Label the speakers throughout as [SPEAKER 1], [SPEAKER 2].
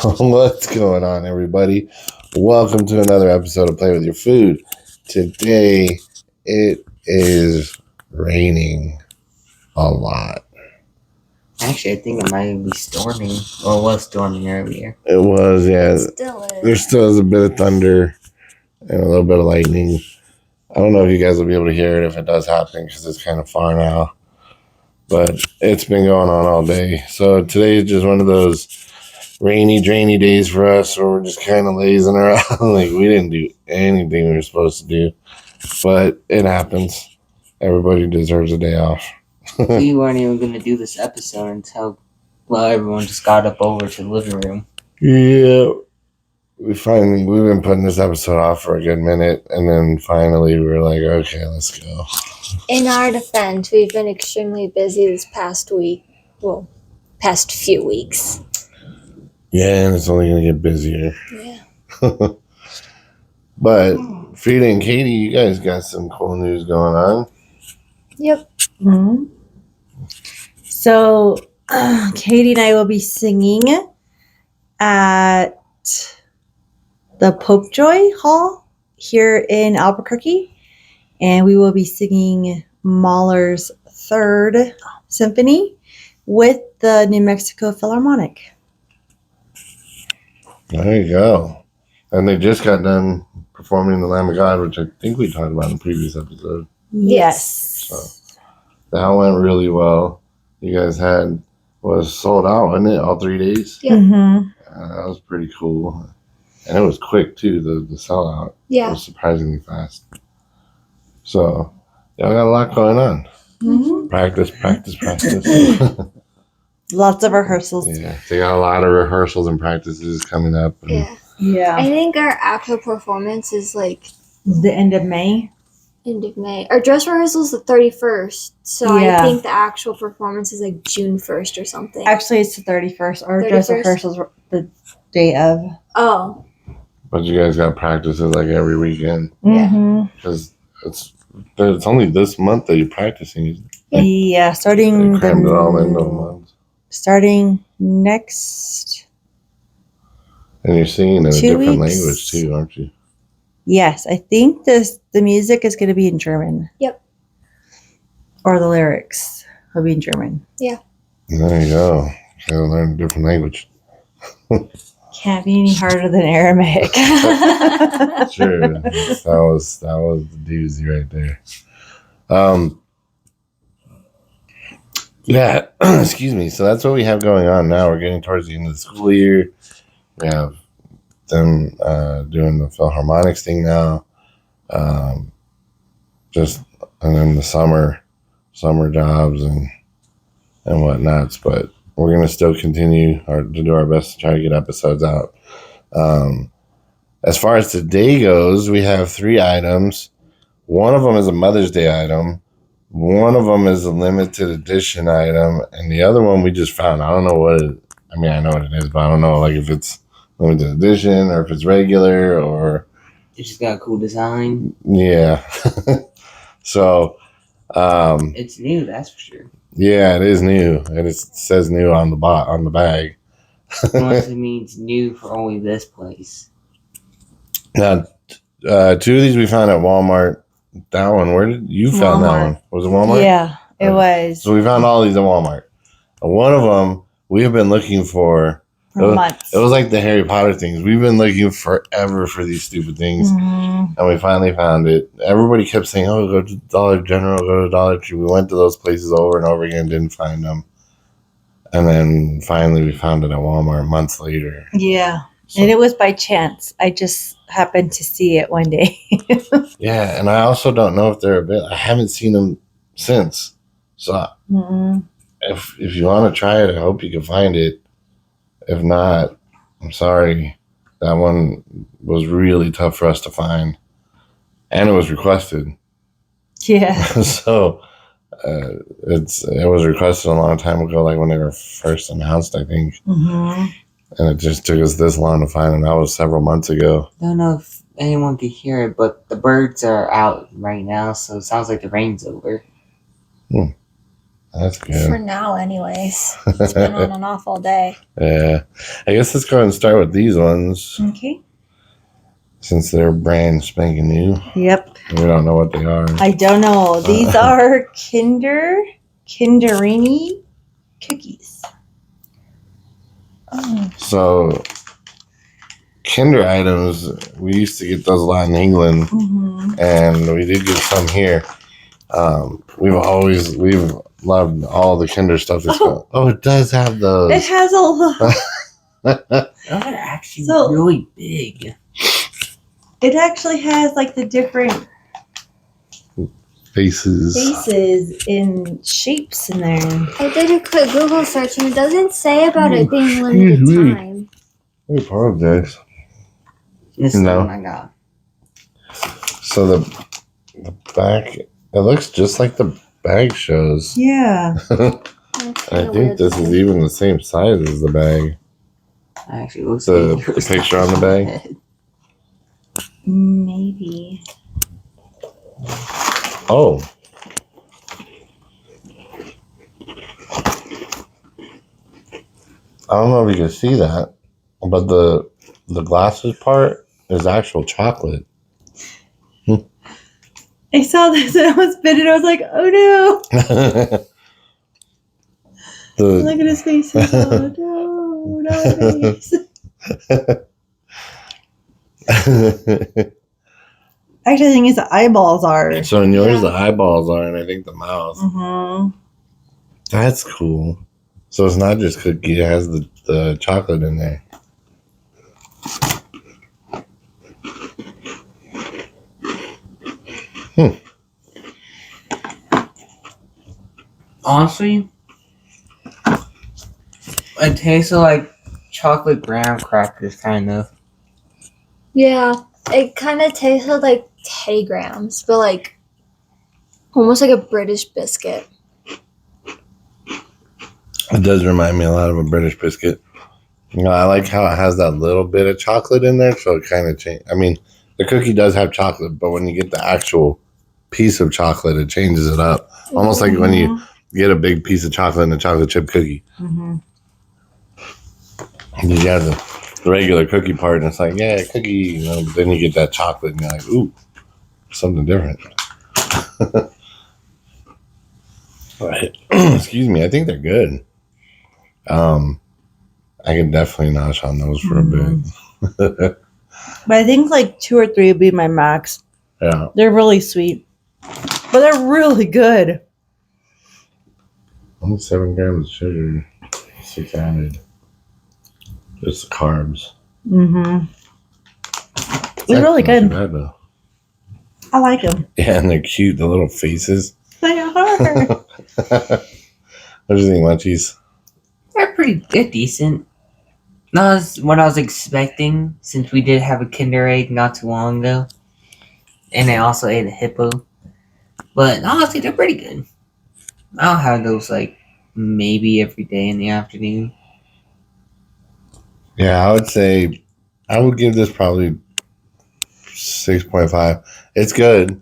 [SPEAKER 1] What's going on, everybody? Welcome to another episode of Play With Your Food. Today, it is raining a lot.
[SPEAKER 2] Actually, I think it might be storming. Well, it was storming earlier.
[SPEAKER 1] It was, yeah.
[SPEAKER 3] It still is.
[SPEAKER 1] There still is a bit of thunder and a little bit of lightning. I don't know if you guys will be able to hear it if it does happen because it's kind of far now. But it's been going on all day. So today is just one of those rainy, drainy days for us where we're just kind of lazing around. Like, we didn't do anything we were supposed to do. But it happens. Everybody deserves a day off.
[SPEAKER 2] We weren't even going to do this episode until, everyone just got up over to the living room.
[SPEAKER 1] Yeah. We've been putting this episode off for a good minute. And then finally we were like, okay, let's go.
[SPEAKER 3] In our defense, we've been extremely busy this past week. Well, past few weeks.
[SPEAKER 1] Yeah, and it's only going to get busier.
[SPEAKER 3] Yeah.
[SPEAKER 1] But Frida and Katie, you guys got some cool news going on.
[SPEAKER 3] Yep.
[SPEAKER 4] Mm-hmm. So, Katie and I will be singing at the Popejoy Hall here in Albuquerque. And we will be singing Mahler's Third Symphony with the New Mexico Philharmonic.
[SPEAKER 1] There you go. And they just got done performing The Lamb of God, which I think we talked about in the previous episode.
[SPEAKER 4] Yes.
[SPEAKER 1] So that went really well. You guys was sold out, wasn't it? All 3 days?
[SPEAKER 3] Yep.
[SPEAKER 4] Mm-hmm.
[SPEAKER 1] That was pretty cool. And it was quick, too, the sellout.
[SPEAKER 3] Yeah.
[SPEAKER 1] It was surprisingly fast. So, y'all got a lot going on.
[SPEAKER 4] Mm-hmm.
[SPEAKER 1] Practice.
[SPEAKER 4] Lots of rehearsals.
[SPEAKER 1] Yeah, they got a lot of rehearsals and practices coming up. And
[SPEAKER 4] Yeah.
[SPEAKER 3] I think our actual performance is like
[SPEAKER 4] The end of May.
[SPEAKER 3] end of May. Our dress rehearsal is the 31st. So
[SPEAKER 4] Yeah.
[SPEAKER 3] I think the actual performance is like June 1st or something.
[SPEAKER 4] Actually, it's the 31st. Our dress
[SPEAKER 3] 31st?
[SPEAKER 4] rehearsals were the day of.
[SPEAKER 3] Oh.
[SPEAKER 1] But you guys got practices like every weekend.
[SPEAKER 4] Mm-hmm.
[SPEAKER 1] Because it's only this month that you're practicing. Isn't it?
[SPEAKER 4] Yeah, starting
[SPEAKER 1] They crammed it all into a month.
[SPEAKER 4] starting next.
[SPEAKER 1] And you're singing in a
[SPEAKER 4] 2
[SPEAKER 1] different
[SPEAKER 4] weeks.
[SPEAKER 1] language too, aren't you?
[SPEAKER 4] Yes, I think the music is going to be in German.
[SPEAKER 3] Yep.
[SPEAKER 4] Or the lyrics will be in German.
[SPEAKER 1] There you go. You gotta learn a different language.
[SPEAKER 4] Can't be any harder than Aramaic.
[SPEAKER 1] Sure. that was the doozy right there. Yeah, excuse me. So that's what we have going on now. We're getting towards the end of the school year. We have them doing the Philharmonics thing now. And then the summer jobs and whatnots. But we're gonna still continue to do our best to try to get episodes out. As far as today goes, we have 3 items. One of them is a Mother's Day item. One of them is a limited edition item, and the other one we just found. I don't know what it. I mean, I know what it is, but I don't know like if it's limited edition or if it's regular or.
[SPEAKER 2] It just got a cool design.
[SPEAKER 1] Yeah. So.
[SPEAKER 2] It's new, that's for sure.
[SPEAKER 1] Yeah, it is new, and it says new on the bag.
[SPEAKER 2] Unless it means new for only this place.
[SPEAKER 1] Now, 2 of these we found at Walmart. That one, where did you found that
[SPEAKER 4] Walmart.
[SPEAKER 1] one? Was it Walmart?
[SPEAKER 4] Yeah, it was
[SPEAKER 1] So we found all these at Walmart. And one of them we have been looking for
[SPEAKER 4] months.
[SPEAKER 1] It was like the Harry Potter things. We've been looking forever for these stupid things,
[SPEAKER 4] Mhm.
[SPEAKER 1] and we finally found it. Everybody kept saying, "Oh, go to Dollar General, go to Dollar Tree." We went to those places over and over again, didn't find them, and then finally we found it at Walmart months later.
[SPEAKER 4] Yeah,
[SPEAKER 1] So,
[SPEAKER 4] and it was by chance. I just happened to see it one day.
[SPEAKER 1] yeah, and I also don't know if they're available. I haven't seen them since. So
[SPEAKER 4] Mm-mm.
[SPEAKER 1] if you want to try it, I hope you can find it. If not, I'm sorry. That one was really tough for us to find, and it was requested.
[SPEAKER 4] Yeah.
[SPEAKER 1] So it was requested a long time ago, like when they were first announced, I think.
[SPEAKER 4] Mm-hmm.
[SPEAKER 1] And it just took us this long to find them. That was several months ago.
[SPEAKER 2] Don't know if anyone could hear it, but the birds are out right now, so it sounds like the rain's over.
[SPEAKER 1] That's
[SPEAKER 3] For
[SPEAKER 1] good.
[SPEAKER 3] now, anyways. It's been on and off all day.
[SPEAKER 1] Yeah. I guess let's go ahead and start with these ones
[SPEAKER 4] Okay.
[SPEAKER 1] since they're brand spanking new.
[SPEAKER 4] Yep.
[SPEAKER 1] We don't know what they are.
[SPEAKER 4] I don't know. These are Kinderini cookies.
[SPEAKER 3] Oh.
[SPEAKER 1] So, Kinder items, we used to get those a lot in England,
[SPEAKER 4] Mm-hmm.
[SPEAKER 1] and we did get some here. We've loved all the Kinder stuff. It does have those.
[SPEAKER 4] It has a lot.
[SPEAKER 2] Those are actually
[SPEAKER 4] So-
[SPEAKER 2] really big.
[SPEAKER 4] It actually has like the different
[SPEAKER 1] Faces.
[SPEAKER 4] faces and shapes in there.
[SPEAKER 3] I did a quick Google search and it doesn't say about it being
[SPEAKER 1] Excuse
[SPEAKER 3] limited
[SPEAKER 1] me.
[SPEAKER 3] time.
[SPEAKER 1] I apologize.
[SPEAKER 2] This is
[SPEAKER 1] No.
[SPEAKER 2] the one I got.
[SPEAKER 1] So the back, it looks just like the bag shows.
[SPEAKER 4] Yeah.
[SPEAKER 1] I think this is even the same size as the bag.
[SPEAKER 2] Actually, it looks
[SPEAKER 1] The
[SPEAKER 2] like yours
[SPEAKER 1] picture on the bag?
[SPEAKER 4] Maybe.
[SPEAKER 1] Oh. I don't know if you can see that, but the glasses part is actual chocolate.
[SPEAKER 4] I saw this and I was bitten. I was like, oh no. Look at his face. Oh no, not my face. Actually, I think his eyeballs are.
[SPEAKER 1] So in yours,
[SPEAKER 3] Yeah.
[SPEAKER 1] the eyeballs are, and I think the mouth.
[SPEAKER 4] Mm-hmm.
[SPEAKER 1] That's cool. So it's not just cookie; it has the chocolate in there.
[SPEAKER 2] Honestly, it tastes like chocolate graham crackers, kind of.
[SPEAKER 3] Yeah, it kind of tasted like Teddy Grahams, but like almost like a British biscuit.
[SPEAKER 1] It does remind me a lot of a British biscuit. You know, I like how it has that little bit of chocolate in there, so it kind of change. I mean, the cookie does have chocolate, but when you get the actual piece of chocolate, it changes it up. Almost like when you get a big piece of chocolate in a chocolate chip cookie.
[SPEAKER 4] Mm-hmm.
[SPEAKER 1] And you have the regular cookie part, and it's like, yeah, cookie, you know, but then you get that chocolate, and you're like, ooh, something different. But, excuse me, I think they're good. I can definitely nosh on those for a bit.
[SPEAKER 4] But I think like 2 or 3 would be my max.
[SPEAKER 1] Yeah.
[SPEAKER 4] They're really sweet, but they're really good.
[SPEAKER 1] Only 7 grams of sugar, 6 added. Just the carbs.
[SPEAKER 4] Mm-hmm.
[SPEAKER 1] It's
[SPEAKER 4] They're really
[SPEAKER 1] actually
[SPEAKER 4] good.
[SPEAKER 1] not too bad, though.
[SPEAKER 4] I like them.
[SPEAKER 1] Yeah, and they're cute, the little faces.
[SPEAKER 4] They are.
[SPEAKER 1] What do you think, Munchies?
[SPEAKER 2] They're they're decent. Not what I was expecting, since we did have a Kinder Egg not too long ago. And I also ate a hippo. But honestly, they're pretty good. I'll have those like maybe every day in the afternoon.
[SPEAKER 1] Yeah, I would say I would give this probably 6.5. It's good,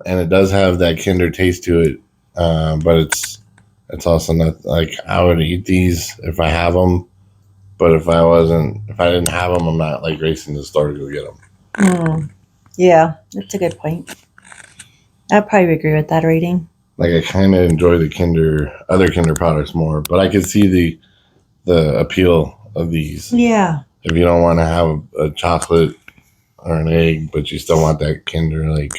[SPEAKER 1] and it does have that Kinder taste to it, but it's also not like I would eat these if I have them. But if I didn't have them, I'm not like racing to the store to go get them.
[SPEAKER 4] Yeah, that's a good point. I'd probably agree with that rating.
[SPEAKER 1] Like I kind of enjoy the other Kinder products more, but I could see the appeal of these.
[SPEAKER 4] Yeah.
[SPEAKER 1] If you don't want to have a chocolate or an egg, but you still want that Kinder, like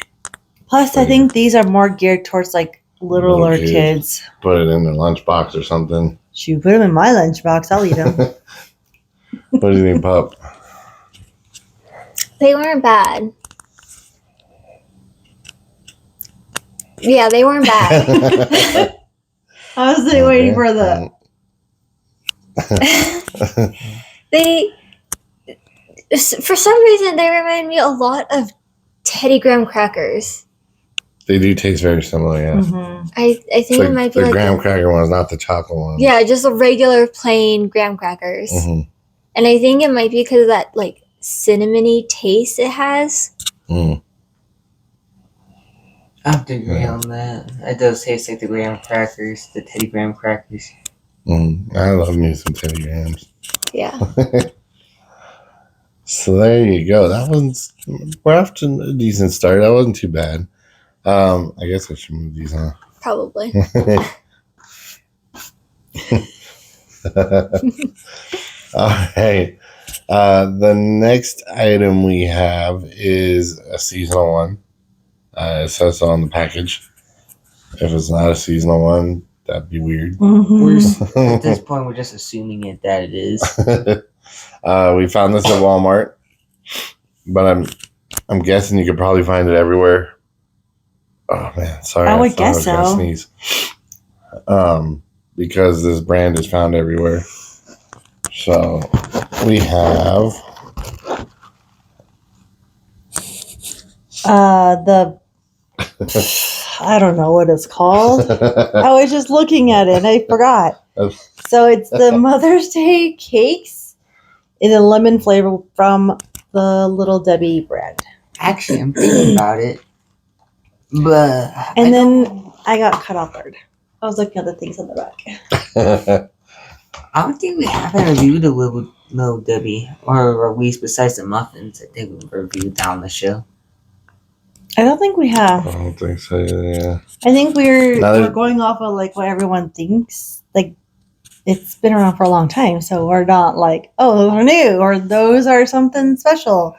[SPEAKER 4] Plus, I think these are more geared towards like littler
[SPEAKER 1] Little
[SPEAKER 4] kids.
[SPEAKER 1] put it in their lunchbox or something.
[SPEAKER 4] Shoot, put them in my lunchbox. I'll eat them.
[SPEAKER 1] What do you think, Pup?
[SPEAKER 3] They weren't bad. Yeah, they weren't bad.
[SPEAKER 4] I was like, waiting for the.
[SPEAKER 3] They, for some reason, they remind me a lot of Teddy Graham crackers.
[SPEAKER 1] They do taste very similar, yeah.
[SPEAKER 4] Mm-hmm.
[SPEAKER 3] I think it might be
[SPEAKER 1] the
[SPEAKER 3] like
[SPEAKER 1] graham cracker ones, not the chocolate ones.
[SPEAKER 3] yeah, just a regular plain graham crackers.
[SPEAKER 1] Mm-hmm.
[SPEAKER 3] And I think it might be because of that like cinnamony taste it has.
[SPEAKER 1] Mm.
[SPEAKER 2] I have to agree
[SPEAKER 1] Yeah.
[SPEAKER 2] on that. It does taste like the graham crackers, the Teddy Graham crackers.
[SPEAKER 1] I love me some Teddy Grahams.
[SPEAKER 3] Yeah.
[SPEAKER 1] So there you go. We're off to a decent start. That wasn't too bad. I guess I should move these on.
[SPEAKER 3] Probably.
[SPEAKER 1] All right. The next item we have is a seasonal one. It says so on the package. If it's not a seasonal one, that'd be weird.
[SPEAKER 4] Mhm.
[SPEAKER 2] At this point, we're just assuming that it is.
[SPEAKER 1] We found this at Walmart, but I'm guessing you could probably find it everywhere. Oh man, sorry.
[SPEAKER 4] I would
[SPEAKER 1] thought
[SPEAKER 4] guess
[SPEAKER 1] gonna
[SPEAKER 4] so.
[SPEAKER 1] Sneeze. Because this brand is found everywhere. So we have
[SPEAKER 4] The I don't know what it's called. I was just looking at it and I forgot. So it's the Mother's Day cakes in a lemon flavor from the Little Debbie brand.
[SPEAKER 2] Actually, I'm thinking about it. But
[SPEAKER 4] And then I got cut off third. I was looking at the things on the back.
[SPEAKER 2] I don't think we haven't reviewed a Little Debbie or Reese besides the muffins. I think we've reviewed down the show.
[SPEAKER 4] I don't think we
[SPEAKER 1] I
[SPEAKER 4] have.
[SPEAKER 1] don't think so. Yeah.
[SPEAKER 4] I think we're
[SPEAKER 1] Now
[SPEAKER 4] we're going off of like what everyone thinks. Like it's been around for a long time, so we're not like, oh, those are new or those are something special.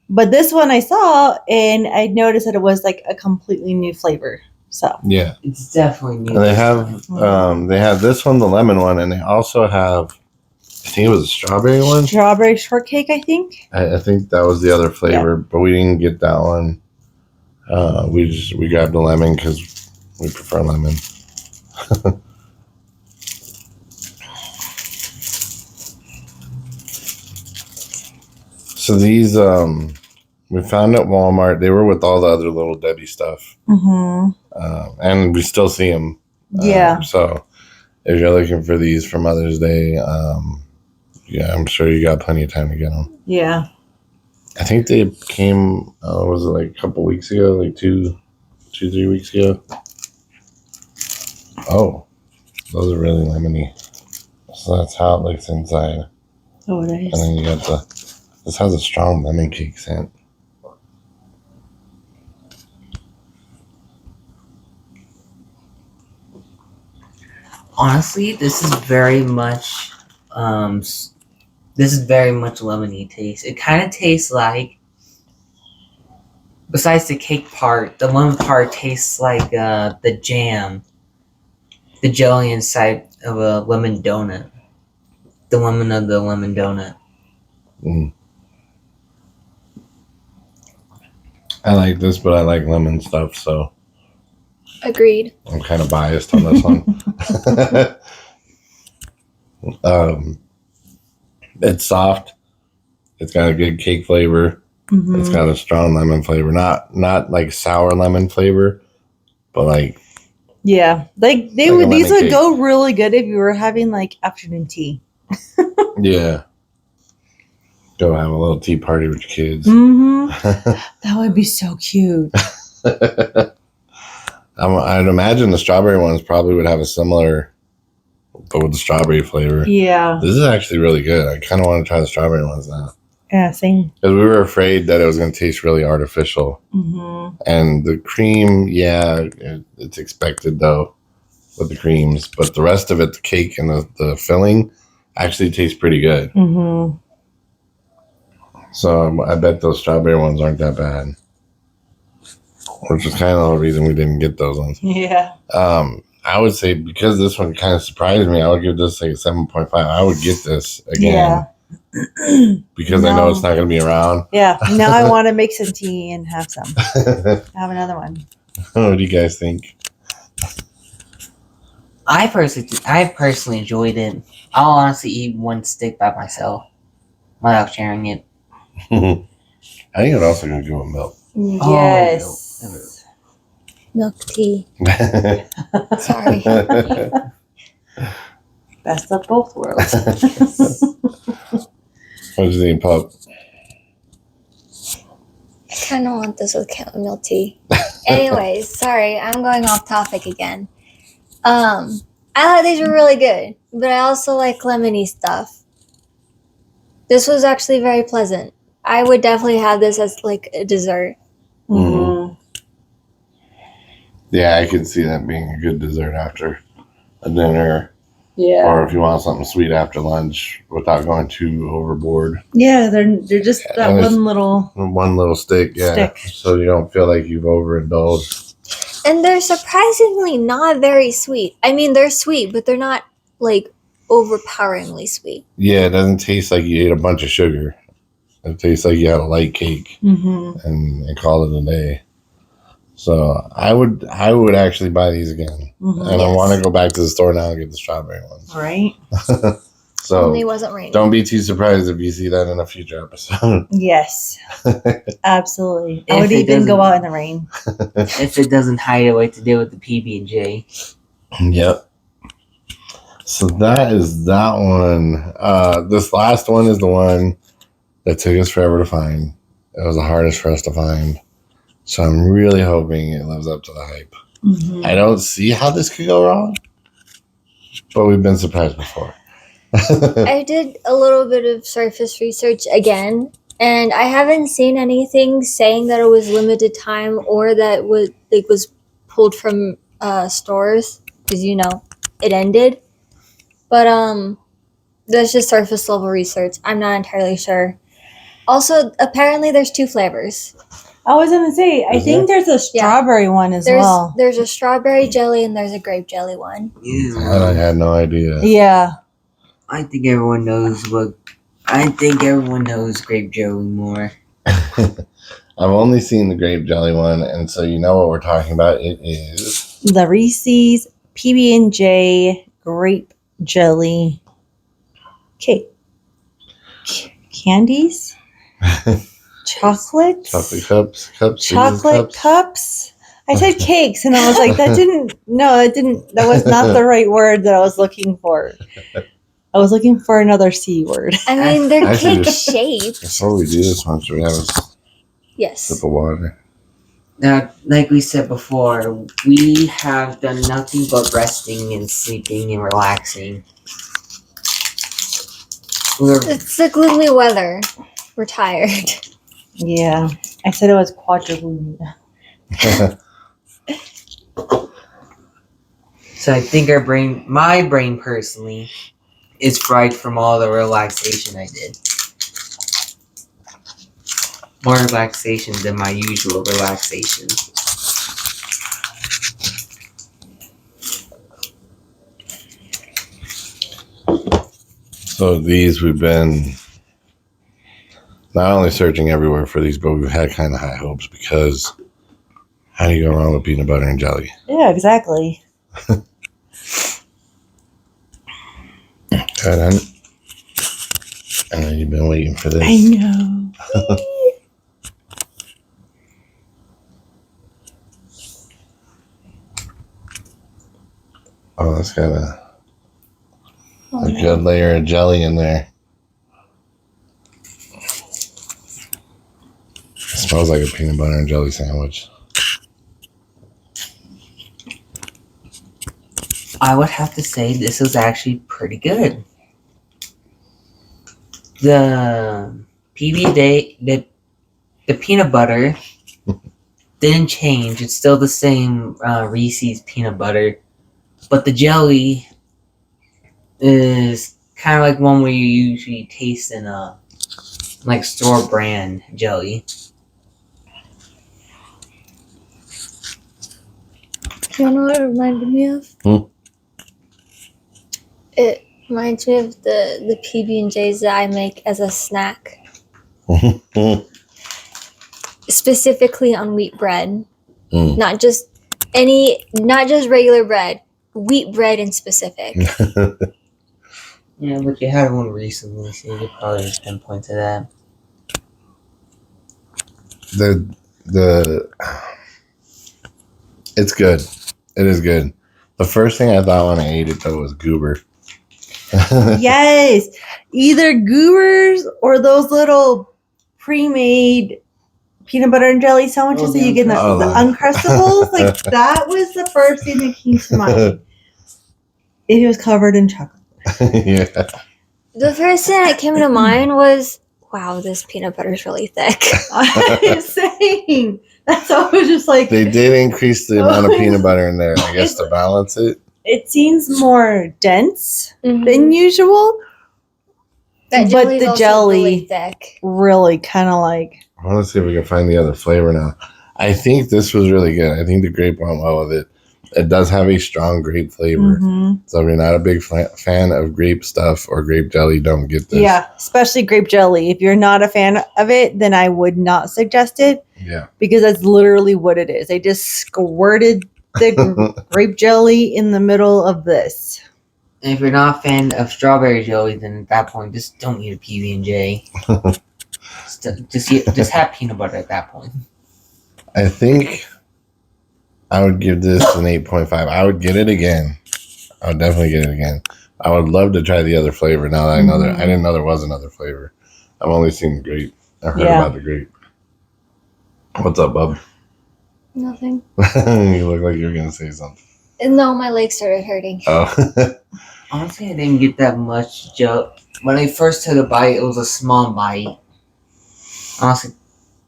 [SPEAKER 4] But this one I saw and I noticed that it was like a completely new flavor. So
[SPEAKER 1] Yeah.
[SPEAKER 2] It's definitely new.
[SPEAKER 1] And they
[SPEAKER 2] this
[SPEAKER 1] have
[SPEAKER 2] time.
[SPEAKER 1] they have this one, the lemon one, and they also have I think it was a strawberry one.
[SPEAKER 4] strawberry shortcake, I think.
[SPEAKER 1] I think that was the other flavor, but we didn't get that one. We grabbed the lemon because we prefer lemon. So these we found at Walmart. They were with all the other Little Debbie stuff,
[SPEAKER 4] Mm-hmm.
[SPEAKER 1] and we still see them.
[SPEAKER 4] Yeah.
[SPEAKER 1] So if you're looking for these for Mother's Day, yeah, I'm sure you got plenty of time to get them.
[SPEAKER 4] Yeah.
[SPEAKER 1] I think they came. Was it like a couple weeks ago? Like 3 weeks ago. Oh, those are really lemony. So that's how it looks inside.
[SPEAKER 4] Oh, it
[SPEAKER 1] And
[SPEAKER 4] is.
[SPEAKER 1] then you got this has a strong lemon cake scent.
[SPEAKER 2] Honestly, this is very much this is very much lemony taste. It kind of tastes like, besides the cake part, the lemon part tastes like the jam, the jelly inside of a lemon donut. The lemon of the lemon donut.
[SPEAKER 1] Mm. I like this, but I like lemon stuff, so
[SPEAKER 3] Agreed.
[SPEAKER 1] I'm kind of biased on this one. It's soft. It's got a good cake flavor.
[SPEAKER 4] Mm-hmm.
[SPEAKER 1] It's got a strong lemon flavor. Not like sour lemon flavor, but like
[SPEAKER 4] Yeah. Like
[SPEAKER 1] Like a
[SPEAKER 4] these
[SPEAKER 1] lemon
[SPEAKER 4] would
[SPEAKER 1] cake.
[SPEAKER 4] go really good if you were having like afternoon tea.
[SPEAKER 1] yeah. Go have a little tea party with your kids.
[SPEAKER 4] Mm-hmm. That would be so cute.
[SPEAKER 1] I'd imagine the strawberry ones probably would have a similar, but with the strawberry flavor.
[SPEAKER 4] Yeah.
[SPEAKER 1] This is actually really good. I kind of want to try the strawberry ones now.
[SPEAKER 4] Yeah, same.
[SPEAKER 1] Because we were afraid that it was going to taste really artificial.
[SPEAKER 4] Mm-hmm.
[SPEAKER 1] And the cream, yeah, it's expected though with the creams. But the rest of it, the cake and the filling, actually tastes pretty good.
[SPEAKER 4] Mm-hmm.
[SPEAKER 1] So I bet those strawberry ones aren't that bad. Which is kind of the reason we didn't get those ones.
[SPEAKER 4] Yeah.
[SPEAKER 1] I would say because this one kind of surprised me, I would give this like a 7.5. I would get this again.
[SPEAKER 4] Yeah.
[SPEAKER 1] Because I know
[SPEAKER 4] No.
[SPEAKER 1] it's not going to be around.
[SPEAKER 4] Yeah. Now I want to make some tea and have some. Have another one.
[SPEAKER 1] What do you guys think?
[SPEAKER 2] I personally enjoyed it. I'll honestly eat one stick by myself without sharing it.
[SPEAKER 1] I think it also going to go with milk.
[SPEAKER 4] Yes.
[SPEAKER 3] Milk tea. Sorry.
[SPEAKER 4] Best of both worlds.
[SPEAKER 1] What do you think, Pup?
[SPEAKER 3] It's kind of want this with chamomile tea. Anyways, sorry, I'm going off topic again. I thought these were really good, but I also like lemony stuff. This was actually very pleasant. I would definitely have this as like a dessert.
[SPEAKER 4] Mhm.
[SPEAKER 1] Yeah, I could see that being a good dessert after a dinner,
[SPEAKER 4] Yeah.
[SPEAKER 1] or if you want something sweet after lunch without going too overboard.
[SPEAKER 4] Yeah, they're just that
[SPEAKER 1] And it's-
[SPEAKER 4] one little.
[SPEAKER 1] One little stick, yeah,
[SPEAKER 4] Stick.
[SPEAKER 1] so you don't feel like you've overindulged.
[SPEAKER 3] And they're surprisingly not very sweet. I mean, they're sweet, but they're not like overpoweringly sweet.
[SPEAKER 1] Yeah, it doesn't taste like you ate a bunch of sugar. It tastes like you had a light cake
[SPEAKER 4] Mm-hmm.
[SPEAKER 1] and call it a day. So I would actually buy these again,
[SPEAKER 4] Mm-hmm.
[SPEAKER 1] and I
[SPEAKER 3] Yes.
[SPEAKER 1] want to go back to the store now and get the strawberry ones.
[SPEAKER 4] Right.
[SPEAKER 1] So
[SPEAKER 3] Only wasn't raining.
[SPEAKER 1] don't be too surprised if you see that in a future episode.
[SPEAKER 4] Yes. Absolutely. I
[SPEAKER 2] If
[SPEAKER 4] would
[SPEAKER 2] it
[SPEAKER 4] even go
[SPEAKER 2] doesn't-
[SPEAKER 4] out in the rain.
[SPEAKER 2] If it doesn't hide away to deal with the PB&J.
[SPEAKER 1] Yep. So that is that one. This last one is the one that took us forever to find. It was the hardest for us to find. So I'm really hoping it lives up to the hype.
[SPEAKER 4] Mm-hmm.
[SPEAKER 1] I don't see how this could go wrong, but we've been surprised before.
[SPEAKER 3] I did a little bit of surface research again, and I haven't seen anything saying that it was limited time or that was pulled from stores because it ended. But that's just surface level research. I'm not entirely sure. Also, apparently, there's 2 flavors.
[SPEAKER 4] I was gonna say, I
[SPEAKER 1] Is
[SPEAKER 4] think there's a strawberry one as well.
[SPEAKER 3] There's a strawberry jelly and there's a grape jelly one.
[SPEAKER 2] Ew.
[SPEAKER 1] And I had no idea.
[SPEAKER 4] Yeah.
[SPEAKER 2] I think everyone knows grape jelly more.
[SPEAKER 1] I've only seen the grape jelly one, and so you know what we're talking about. It is
[SPEAKER 4] The Reese's PB&J grape jelly cake. Candies? Chocolates?
[SPEAKER 1] chocolate cups, Reese's
[SPEAKER 4] Chocolate cups? I said cakes, and I was like, that was not the right word that I was looking for. I was looking for another C word.
[SPEAKER 3] I mean, they're
[SPEAKER 1] Actually,
[SPEAKER 3] cake shaped.
[SPEAKER 1] Before we do this one, should we have a
[SPEAKER 3] Yes.
[SPEAKER 1] sip of water?
[SPEAKER 2] Now, like we said before, we have done nothing but resting and sleeping and relaxing.
[SPEAKER 3] It's the gloomy weather. We're tired.
[SPEAKER 4] Yeah. I said it was quadroon.
[SPEAKER 2] So I think my brain personally, is fried from all the relaxation I did. More relaxation than my usual relaxation.
[SPEAKER 1] So these we've been not only searching everywhere for these, but we've had kind of high hopes because how do you go wrong with peanut butter and jelly?
[SPEAKER 4] Yeah, exactly.
[SPEAKER 1] Good, and I know you've been waiting for this.
[SPEAKER 4] I know.
[SPEAKER 1] Oh, that's got a good layer of jelly in there. It smells like a peanut butter and jelly sandwich.
[SPEAKER 2] I would have to say this is actually pretty good. The the peanut butter didn't change. It's still the same Reese's peanut butter, but the jelly is kind of like one where you usually taste in a like store brand jelly.
[SPEAKER 3] You know what it reminded me of? It reminds me of the PB&Js that I make as a snack. Specifically on wheat bread.
[SPEAKER 1] Mm.
[SPEAKER 3] Not just regular bread. Wheat bread in specific.
[SPEAKER 2] Yeah, but you had one recently, so you could probably just pinpoint to that.
[SPEAKER 1] It's good. It is good. The first thing I thought when I ate it though was goober.
[SPEAKER 4] Yes. Either goobers or those little pre-made peanut butter and jelly sandwiches
[SPEAKER 2] Oh,
[SPEAKER 4] that you get in the,
[SPEAKER 1] Oh,
[SPEAKER 4] the
[SPEAKER 1] the-
[SPEAKER 4] Uncrustables. Like that was the first thing that came to mind. It was covered in chocolate.
[SPEAKER 1] Yeah.
[SPEAKER 3] The first thing that came to mind was, wow, this peanut butter is really thick.
[SPEAKER 4] I'm saying that's always just like
[SPEAKER 1] They did increase the amount of peanut butter in there, I guess, to balance it.
[SPEAKER 4] it seems more dense
[SPEAKER 3] Mhm.
[SPEAKER 4] than usual.
[SPEAKER 3] That
[SPEAKER 4] but
[SPEAKER 3] jelly's
[SPEAKER 4] the
[SPEAKER 3] also
[SPEAKER 4] jelly-
[SPEAKER 3] really thick.
[SPEAKER 4] Really kind of like
[SPEAKER 1] I want to see if we can find the other flavor now. I think this was really good. I think the grape went well with it. It does have a strong grape flavor.
[SPEAKER 4] mhm.
[SPEAKER 1] So if you're not a big fan of grape stuff or grape jelly, don't get this.
[SPEAKER 4] Yeah, especially grape jelly. If you're not a fan of it, then I would not suggest it
[SPEAKER 1] Yeah.
[SPEAKER 4] because that's literally what it is. They just squirted the grape jelly in the middle of this.
[SPEAKER 2] And if you're not a fan of strawberry jelly, then at that point, just don't eat a PB&J. just have peanut butter at that point.
[SPEAKER 1] I think I would give this an 8.5. I would get it again. I would definitely get it again. I would love to try the other flavor now that I know that. I didn't know there was another flavor. I've only seen the grape. I've heard
[SPEAKER 4] Yeah.
[SPEAKER 1] about the grape. What's up, bub?
[SPEAKER 3] Nothing.
[SPEAKER 1] You look like you were going to say something.
[SPEAKER 3] No, my legs started hurting.
[SPEAKER 1] Oh.
[SPEAKER 2] Honestly, I didn't get that much jelly. When I first took a bite, it was a small bite. Honestly,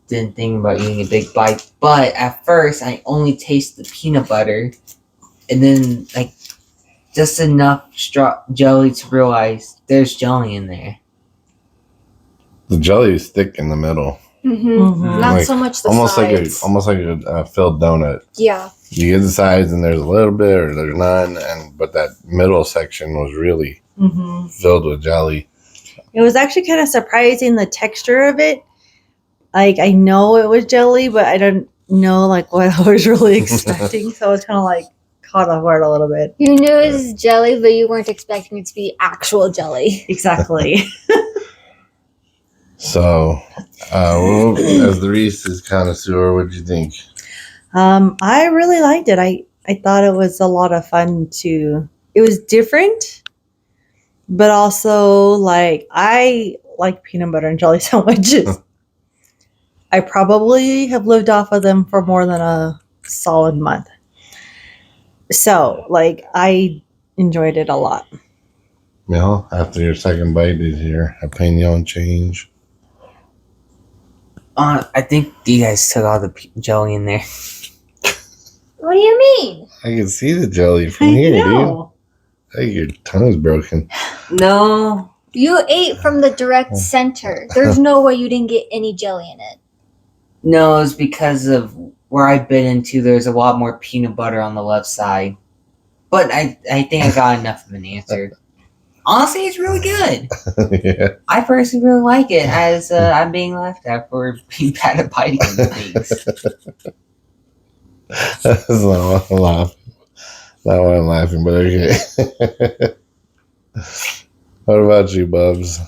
[SPEAKER 2] didn't think about eating a big bite. But at first, I only tasted the peanut butter. And then, like, just enough jelly to realize there's jelly in there.
[SPEAKER 1] The jelly is thick in the middle.
[SPEAKER 3] Mm-hmm. Not
[SPEAKER 1] Like,
[SPEAKER 3] so much the
[SPEAKER 1] almost
[SPEAKER 3] sides.
[SPEAKER 1] like a filled donut.
[SPEAKER 3] Yeah.
[SPEAKER 1] You get the sides and there's a little bit or there's none, but that middle section was really
[SPEAKER 4] Mm-hmm.
[SPEAKER 1] filled with jelly.
[SPEAKER 4] It was actually kind of surprising the texture of it. Like I know it was jelly, but I don't know like what I was really expecting. So I was kind of like caught off guard a little bit.
[SPEAKER 3] You knew it was jelly, but you weren't expecting it to be actual jelly.
[SPEAKER 4] Exactly.
[SPEAKER 1] So, as the Reese's connoisseur, what do you think?
[SPEAKER 4] I really liked it. I thought it was a lot of fun to. It was different, but also like I like peanut butter and jelly sandwiches. I probably have lived off of them for more than a solid month. So, like, I enjoyed it a lot.
[SPEAKER 1] Mel, after your second bite, did your opinion change?
[SPEAKER 2] I think you guys took all the jelly in there.
[SPEAKER 3] What do you mean?
[SPEAKER 1] I can see the jelly from here, dude. I think your tongue's broken.
[SPEAKER 2] No.
[SPEAKER 3] You ate from the direct center. There's no way you didn't get any jelly in it.
[SPEAKER 2] No, it's because of where I bit into, there's a lot more peanut butter on the left side. But I think I got enough of an answer. Honestly, it's really good.
[SPEAKER 1] Yeah.
[SPEAKER 2] I personally really like it as I'm being laughed at for being bad at biting into things.
[SPEAKER 1] That's not why I'm laughing. Not why I'm laughing, but okay. What about you, Bubs?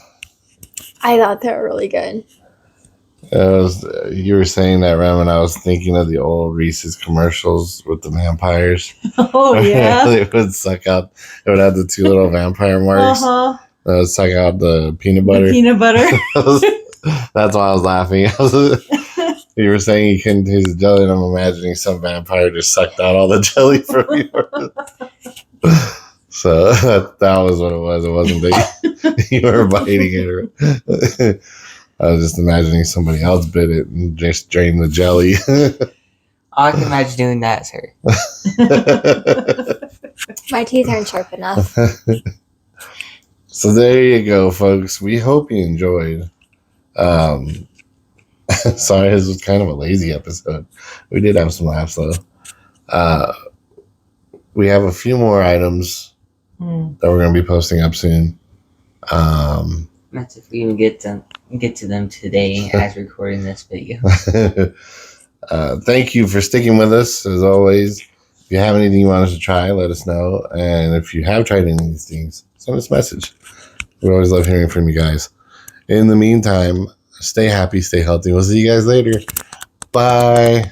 [SPEAKER 3] I thought they were really good.
[SPEAKER 1] You were saying that, Ram, and I was thinking of the old Reese's commercials with the vampires.
[SPEAKER 4] Oh yeah.
[SPEAKER 1] They would suck out. It would have the two little vampire marks.
[SPEAKER 4] Uh-huh.
[SPEAKER 1] That would suck out the peanut butter.
[SPEAKER 4] The peanut butter.
[SPEAKER 1] That's why I was laughing. You were saying you couldn't taste the jelly, and I'm imagining some vampire just sucked out all the jelly from you. So that was what it was. It wasn't that you were biting it. I was just imagining somebody else bit it and just drained the jelly.
[SPEAKER 2] I can imagine doing that, sir.
[SPEAKER 3] My teeth aren't sharp enough.
[SPEAKER 1] So there you go, folks. We hope you enjoyed. Sorry, this was kind of a lazy episode. We did have some laughs, though. We have a few more items that we're going to be posting up soon.
[SPEAKER 2] That's if we even get to them today as recording this video.
[SPEAKER 1] Thank you for sticking with us, as always. If you have anything you want us to try, let us know. And if you have tried any of these things, send us a message. We always love hearing from you guys. In the meantime, stay happy, stay healthy. We'll see you guys later. Bye.